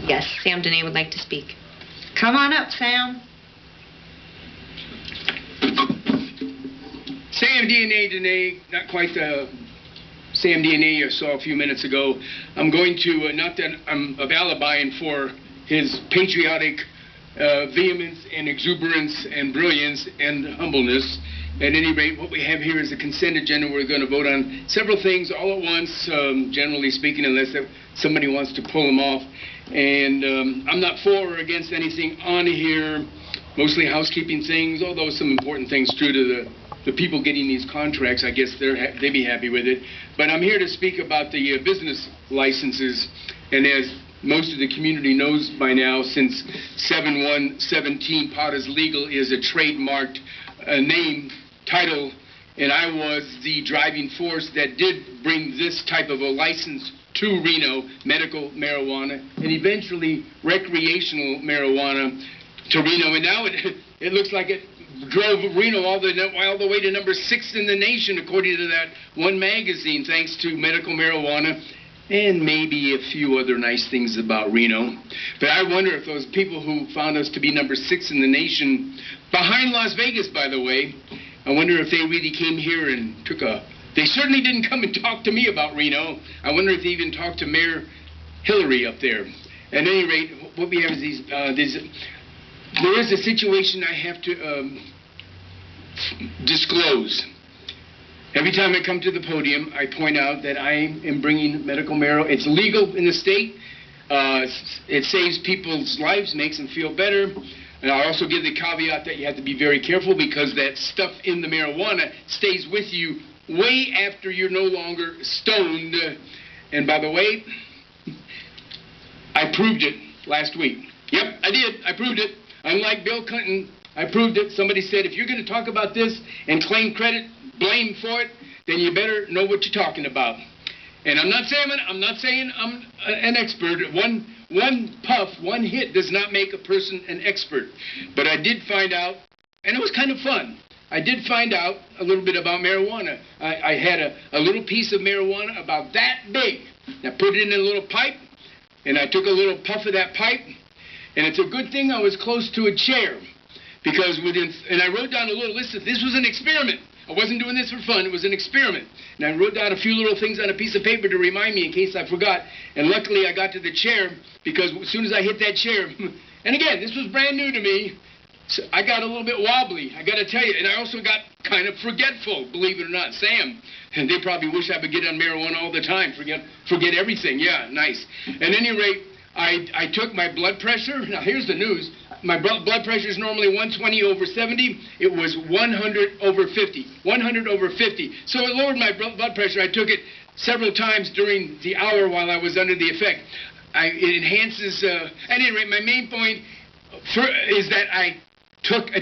Yes, Sam Dehne would like to speak. Come on up, Sam. Sam DNA Dehne, not quite the Sam DNA you saw a few minutes ago. I'm going to, not that I'm alibiing for his patriotic vehemence and exuberance and brilliance and humbleness. At any rate, what we have here is a consent agenda. We're going to vote on several things all at once, generally speaking, unless somebody wants to pull them off. And I'm not for or against anything on here, mostly housekeeping things, although some important things true to the people getting these contracts. I guess they'd be happy with it. But I'm here to speak about the business licenses. And as most of the community knows by now, since 7/1/17, Potter's Legal is a trademarked name, title, and I was the driving force that did bring this type of a license to Reno, medical marijuana, and eventually recreational marijuana to Reno. And now it looks like it drove Reno all the way to number 6 in the nation, according to that one magazine, thanks to medical marijuana and maybe a few other nice things about Reno. But I wonder if those people who found us to be number 6 in the nation, behind Las Vegas, by the way, I wonder if they really came here and took a... They certainly didn't come and talk to me about Reno. I wonder if they even talked to Mayor Hillary up there. At any rate, what we have is there is a situation I have to disclose. Every time I come to the podium, I point out that I am bringing medical marijuana. It's legal in the state. It saves people's lives, makes them feel better. And I also give the caveat that you have to be very careful because that stuff in the marijuana stays with you way after you're no longer stoned. And by the way, I proved it last week. Yep, I did. I proved it. Unlike Bill Clinton, I proved it. Somebody said, if you're going to talk about this and claim credit, blame for it, then you better know what you're talking about. And I'm not saying I'm an expert. One puff, one hit does not make a person an expert. But I did find out, and it was kind of fun. I did find out a little bit about marijuana. I had a little piece of marijuana about that big. I put it in a little pipe, and I took a little puff of that pipe. And it's a good thing I was close to a chair, because and I wrote down a little list of, this was an experiment. I wasn't doing this for fun, it was an experiment. And I wrote down a few little things on a piece of paper to remind me in case I forgot. And luckily I got to the chair, because as soon as I hit that chair, and again, this was brand new to me, so I got a little bit wobbly, I got to tell you. And I also got kind of forgetful, believe it or not. Sam, and they probably wish I would get on marijuana all the time, forget everything. Yeah, nice. At any rate, I took my blood pressure. Now, here's the news. My blood pressure is normally 120/70. It was 100/50. 100/50. So it lowered my blood pressure. I took it several times during the hour while I was under the effect. It enhances... at any rate, my main point is that I took a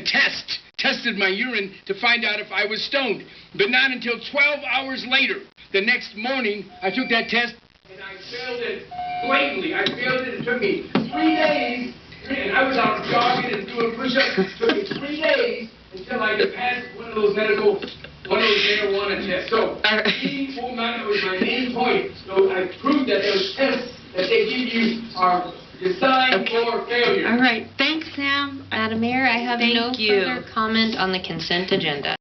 tested my urine to find out if I was stoned. But not until 12 hours later, the next morning, I took that test, and I failed it blatantly. I failed it. It took me 3 days, and I was out jogging and doing push-ups. It took me 3 days until I could pass one of those marijuana tests. So, that was my main point. So I proved that those tests that they give you are designed for failure. All right. Thanks, Sam. Madam Mayor, I have no further comment on the consent agenda.